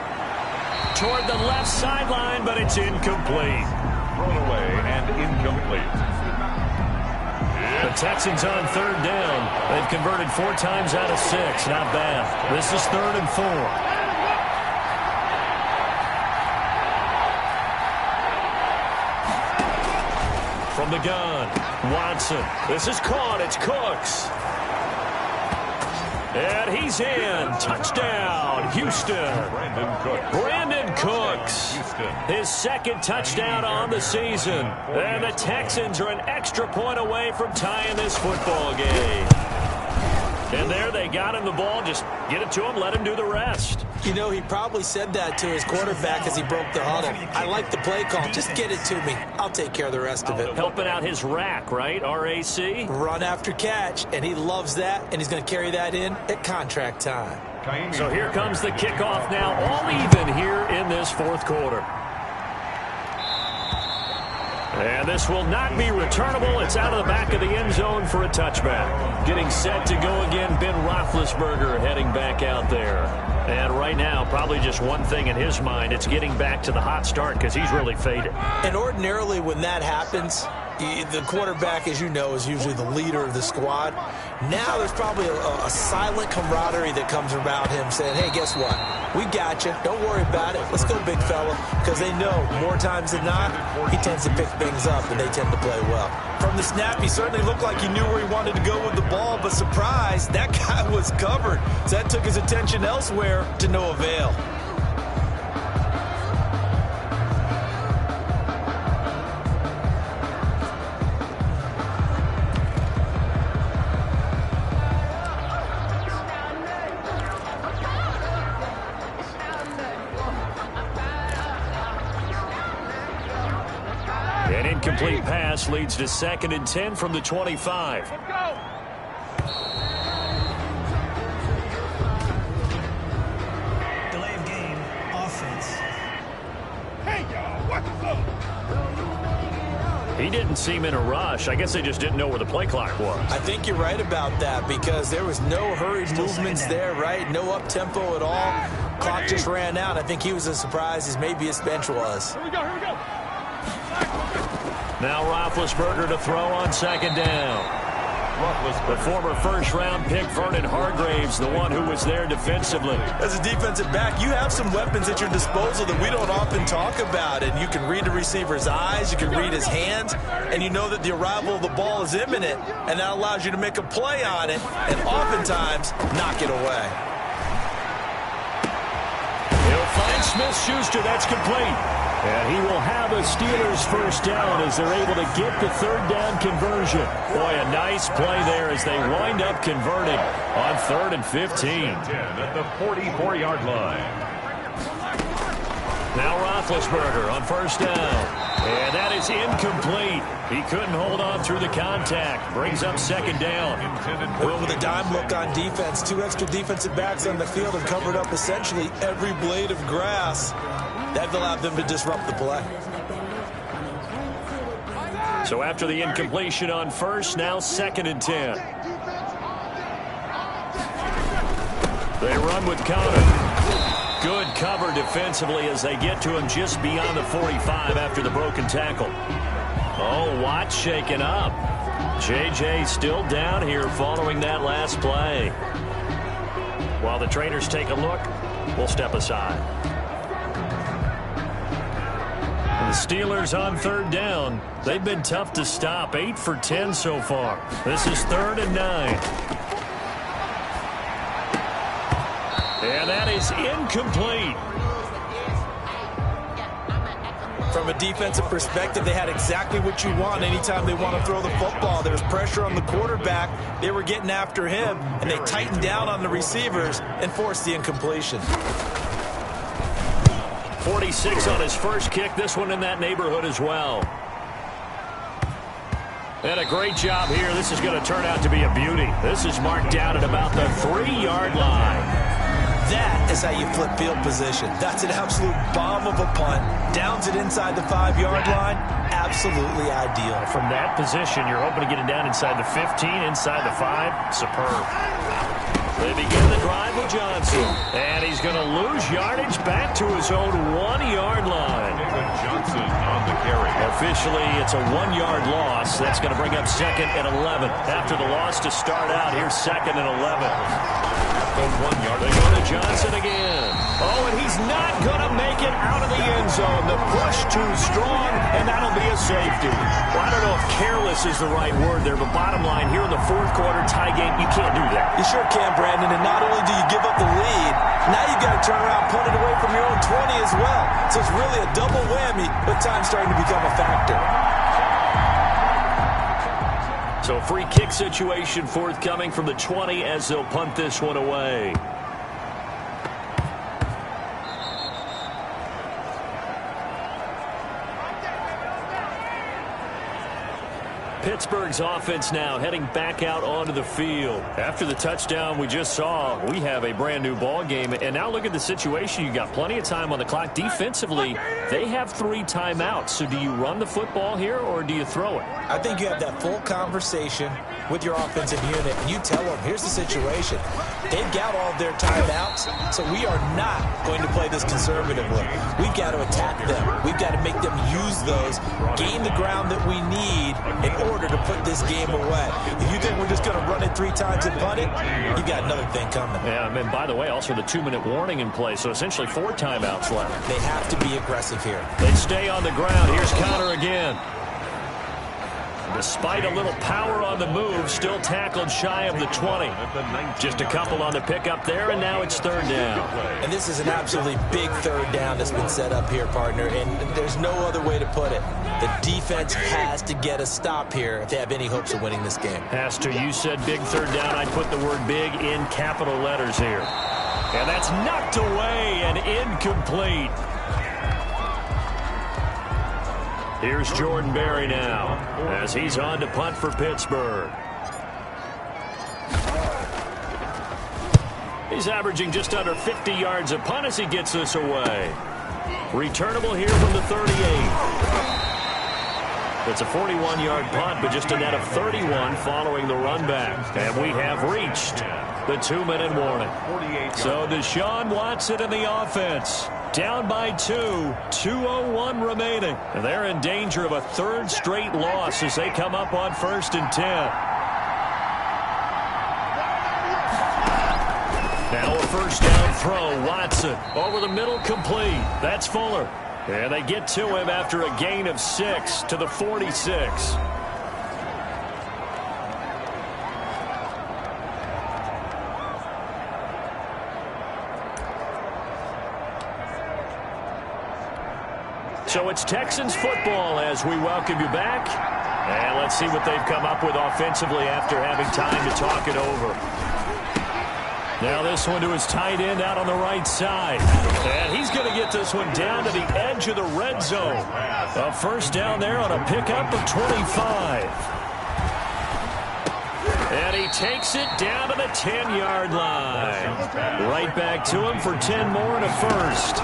Toward the left sideline, but it's incomplete. Thrown away and incomplete. The Texans on 3rd down. They've converted 4 times out of 6. Not bad. This is 3rd and 4. From the gun, Watson. This is caught. It's Cooks. And he's in. Touchdown, Houston. Brandon Cooks. His 2nd touchdown on the season. And the Texans are an extra point away from tying this football game. And there they got him the ball. Just get it to him, let him do the rest. You know, he probably said that to his quarterback as he broke the huddle. I like the play call. Just get it to me. I'll take care of the rest of it. Helping out his rack, right? RAC? Run after catch, and he loves that, and he's going to carry that in at contract time. So here comes the kickoff now, all even here in this fourth quarter. And this will not be returnable. It's out of the back of the end zone for a touchback. Getting set to go again, Ben Roethlisberger heading back out there. And right now, probably just one thing in his mind, it's getting back to the hot start because he's really faded. And ordinarily when that happens, the quarterback, as you know, is usually the leader of the squad. Now there's probably a silent camaraderie that comes around him saying, hey, guess what? We got you. Don't worry about it. Let's go, big fella. Because they know more times than not, he tends to pick things up, and they tend to play well. From the snap, he certainly looked like he knew where he wanted to go with the ball, but surprise, that guy was covered. So that took his attention elsewhere to no avail. An incomplete pass leads to 2nd and 10 from the 25. Delay of game, offense. Hey, y'all, what's up? He didn't seem in a rush. I guess they just didn't know where the play clock was. I think you're right about that because there was no hurried movements there, right? No up-tempo at all. Clock just ran out. I think he was as surprised as maybe his bench was. Here we go. Now Roethlisberger to throw on second down. The former first-round pick, Vernon Hargraves, the one who was there defensively. As a defensive back, you have some weapons at your disposal that we don't often talk about. And you can read the receiver's eyes, you can read his hands, and you know that the arrival of the ball is imminent, and that allows you to make a play on it and oftentimes knock it away. He'll find Smith-Schuster. That's complete. And he will have a Steelers first down as they're able to get the third down conversion. Boy, a nice play there as they wind up converting on 3rd and 15. At the 44-yard line. Now Roethlisberger on first down. And that is incomplete. He couldn't hold on through the contact. Brings up second down. Well, with a dime look on defense, 2 extra defensive backs on the field and covered up essentially every blade of grass. That allowed them to disrupt the play. So after the incompletion on first, now 2nd and 10. They run with Conner. Good cover defensively as they get to him just beyond the 45 after the broken tackle. Oh, Watt shaken up. J.J. still down here following that last play. While the trainers take a look, we'll step aside. The Steelers on 3rd down. They've been tough to stop. 8 for 10 so far. This is 3rd and 9. And that is incomplete. From a defensive perspective, they had exactly what you want anytime they want to throw the football. There was pressure on the quarterback. They were getting after him, and they tightened down on the receivers and forced the incompletion. 46 on his first kick. This one in that neighborhood as well. And a great job here. This is going to turn out to be a beauty. This is marked down at about the 3-yard line. That is how you flip field position. That's an absolute bomb of a punt. Downs it inside the 5-yard line. Absolutely ideal. From that position, you're hoping to get it down inside the 15, inside the 5. Superb. They begin the drive with Johnson. And he's going to lose yardage back to his own 1-yard line. Johnson on the carry. Officially, it's a 1-yard loss. That's going to bring up 2nd and 11. After the loss to start out, here's 2nd and 11. The 1-yard. They go to Johnson again. Oh, and he's not going to make it out of the end zone. The push too strong, and that'll be a safety. Well, I don't know if careless is the right word there, but bottom line, here in the 4th quarter tie game, you can't do that. You sure can, Brandon, and not only do you give up the lead, now you got to turn around, punt it away from your own 20 as well. So it's really a double whammy, with time starting to become a factor. So free kick situation forthcoming from the 20 as they'll punt this one away. Pittsburgh's offense now heading back out onto the field. After the touchdown we just saw, we have a brand new ball game. And now look at the situation. You got plenty of time on the clock. Defensively, they have 3 timeouts. So do you run the football here or do you throw it? I think you have that full conversation with your offensive unit, and you tell them, here's the situation. They've got all of their timeouts, so we are not going to play this conservatively. We've got to attack them. We've got to make them use those, gain the ground that we need in order to put this game away. If you think we're just going to run it 3 times and punt it, you got another thing coming. Yeah, and by the way, also the 2-minute warning in play, so essentially 4 timeouts left. They have to be aggressive here. They stay on the ground. Here's Conner again. Despite a little power on the move, still tackled shy of the 20. Just a couple on the pickup there, and now it's 3rd down. And this is an absolutely big 3rd down that's been set up here, partner, and there's no other way to put it. The defense has to get a stop here if they have any hopes of winning this game. Has to. You said big 3rd down. I'd put the word big in capital letters here. And that's knocked away and incomplete. Here's Jordan Berry now as he's on to punt for Pittsburgh. He's averaging just under 50 yards a punt as he gets this away. Returnable here from the 38. It's a 41-yard punt, but just a net of 31 following the run back. And we have reached the 2-minute warning. So Deshaun Watson in the offense. Down by 2, 2:01 remaining. And they're in danger of a third straight loss as they come up on 1st and 10. Now a first down throw. Watson over the middle, complete. That's Fuller. And they get to him after a gain of 6 to the 46. So it's Texans football as we welcome you back. And let's see what they've come up with offensively after having time to talk it over. Now this one to his tight end out on the right side. And he's going to get this one down to the edge of the red zone. A first down there on a pickup of 25. And he takes it down to the 10-yard line. Right back to him for 10 more and a first.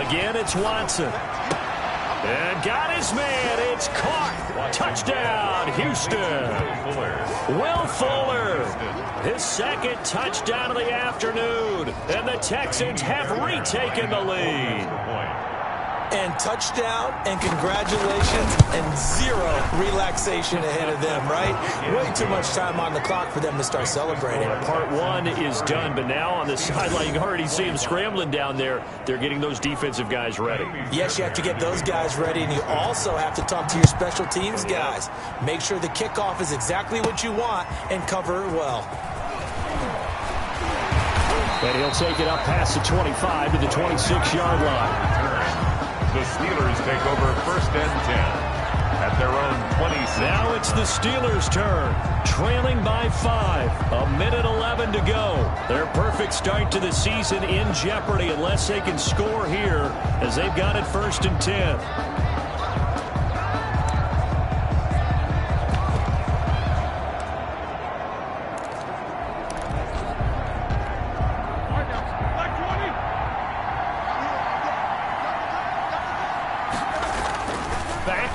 Again, it's Watson. And got his man. It's caught. Touchdown, Houston. Will Fuller. His second touchdown of the afternoon. And the Texans have retaken the lead. And touchdown and congratulations and zero relaxation ahead of them, right? Way too much time on the clock for them to start celebrating. Part one is done, but now on the sideline, you can already see them scrambling down there. They're getting those defensive guys ready. Yes, you have to get those guys ready, and you also have to talk to your special teams guys. Make sure the kickoff is exactly what you want and cover it well. And he'll take it up past the 25 to the 26-yard line. The Steelers take over 1st and 10 at their own 26. Now it's the Steelers' turn, trailing by 5. A minute 11 to go. Their perfect start to the season in jeopardy unless they can score here as they've got it 1st and 10.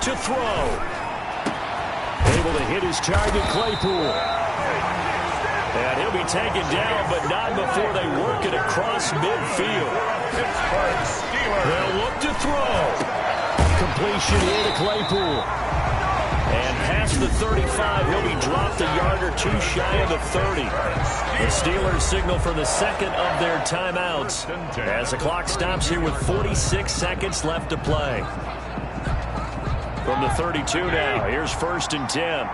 To throw. Able to hit his target, Claypool. And he'll be taken down, but not before they work it across midfield. They'll look to throw. Completion here to Claypool. And past the 35, he'll be dropped a yard or two shy of the 30. The Steelers signal for the second of their timeouts as the clock stops here with 46 seconds left to play. From the 32 now, here's 1st and 10.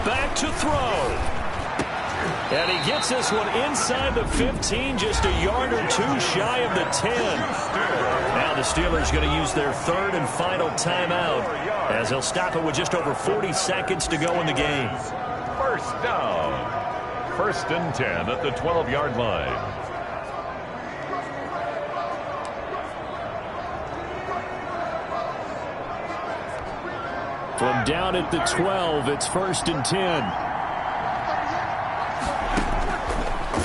Back to throw. And he gets this one inside the 15, just a yard or two shy of the 10. Now the Steelers going to use their third and final timeout as they'll stop it with just over 40 seconds to go in the game. First down. 1st and 10 at the 12-yard line. From down at the 12, it's 1st and 10.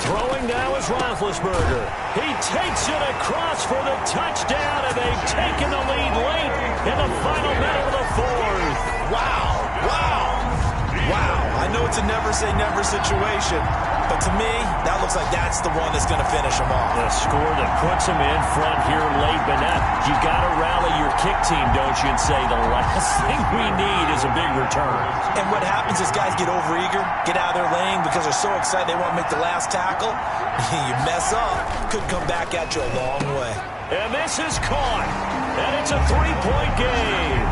Throwing now is Roethlisberger. He takes it across for the touchdown, and they've taken the lead late in the final minute of the 4th. Wow, wow, wow. I know it's a never-say-never situation, but to me, that looks like that's the one that's going to finish them off. The score that puts them in front here late, but now you got to rally your kick team, don't you, and say the last thing we need is a big return. And what happens is guys get overeager, get out of their lane because they're so excited they want to make the last tackle. You mess up, could come back at you a long way. And this is caught, and it's a 3-point game.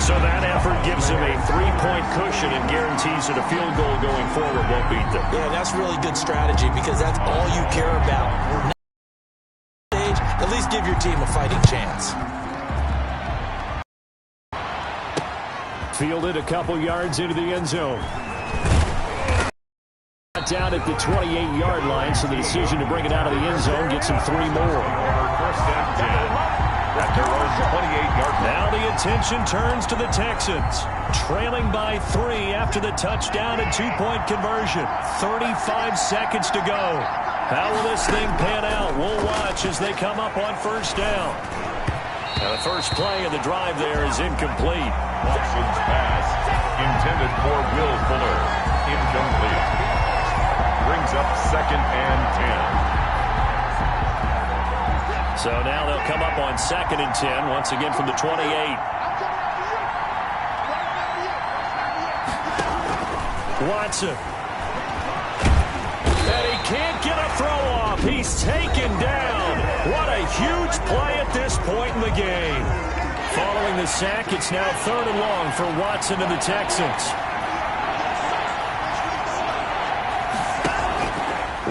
So that effort gives him a 3-point cushion and guarantees that a field goal going forward won't beat them. Yeah, that's really good strategy because that's all you care about. At least give your team a fighting chance. Fielded a couple yards into the end zone. Down at the 28-yard line, so the decision to bring it out of the end zone gets him 3 more. 1st and 10. at their own 28-yard line. Now the attention turns to the Texans. Trailing by 3 after the touchdown and two-point conversion. 35 seconds to go. How will this thing pan out? We'll watch as they come up on first down. Now the first play of the drive there is incomplete. Watson's pass intended for Will Fuller. Incomplete. Brings up 2nd and 10. So now they'll come up on 2nd and 10, once again from the 28. Watson. And he can't get a throw off. He's taken down. What a huge play at this point in the game. Following the sack, it's now 3rd and long for Watson and the Texans.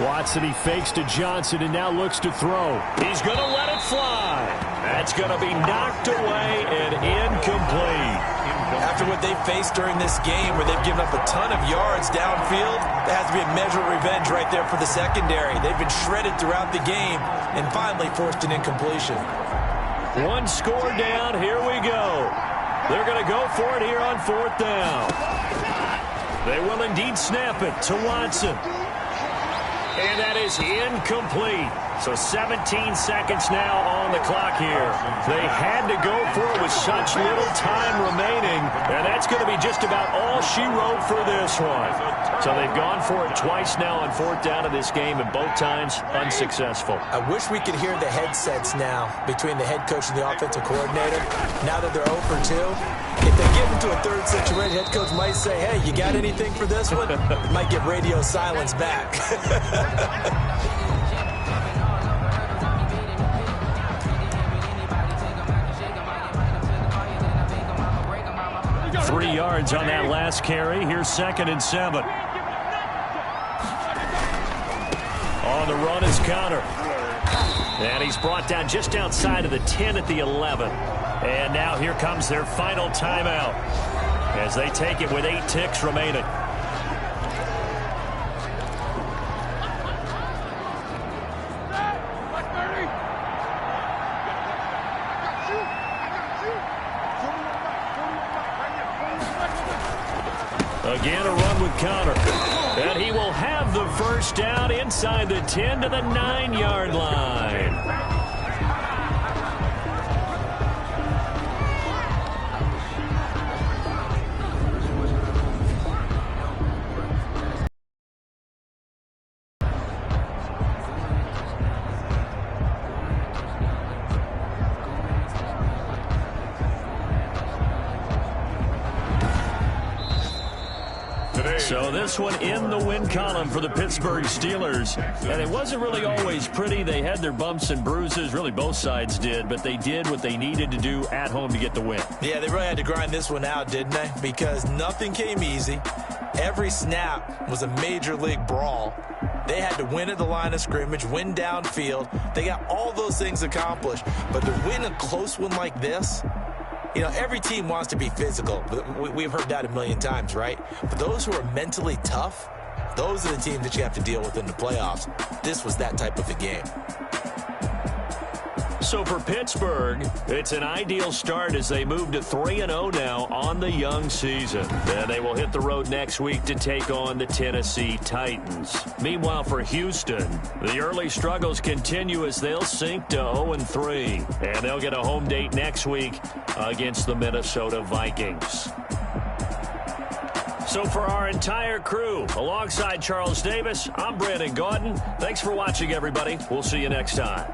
Watson, he fakes to Johnson and now looks to throw. He's going to let it fly. That's going to be knocked away and incomplete. After what they've faced during this game where they've given up a ton of yards downfield, there has to be a measure of revenge right there for the secondary. They've been shredded throughout the game and finally forced an incompletion. One score down. Here we go. They're going to go for it here on 4th down. They will indeed snap it to Watson. And that is incomplete. So 17 seconds now on the clock here. They had to go for it with such little time remaining. And that's going to be just about all she wrote for this one. So they've gone for it twice now on 4th down in this game, and both times unsuccessful. I wish we could hear the headsets now between the head coach and the offensive coordinator. Now that they're 0 for 2, if they give them to a third situation, head coach might say, hey, you got anything for this one? Might get radio silence back. 3 yards on that last carry. Here's 2nd and 7. On the run is Connor. And he's brought down just outside of the 10 at the 11. And now here comes their final timeout as they take it with 8 ticks remaining. Again, a run with Connor. And he will have the first down inside the 10 to the 9-yard line. So this one in the win column for the Pittsburgh Steelers. And it wasn't really always pretty. They had their bumps and bruises. Really, both sides did. But they did what they needed to do at home to get the win. Yeah, they really had to grind this one out, didn't they? Because nothing came easy. Every snap was a major league brawl. They had to win at the line of scrimmage, win downfield. They got all those things accomplished. But to win a close one like this, you know, every team wants to be physical. We've heard that a million times, right? But those who are mentally tough, those are the teams that you have to deal with in the playoffs. This was that type of a game. So for Pittsburgh, it's an ideal start as they move to 3-0 now on the young season. And they will hit the road next week to take on the Tennessee Titans. Meanwhile, for Houston, the early struggles continue as they'll sink to 0-3. And they'll get a home date next week against the Minnesota Vikings. So for our entire crew, alongside Charles Davis, I'm Brandon Gaudin. Thanks for watching, everybody. We'll see you next time.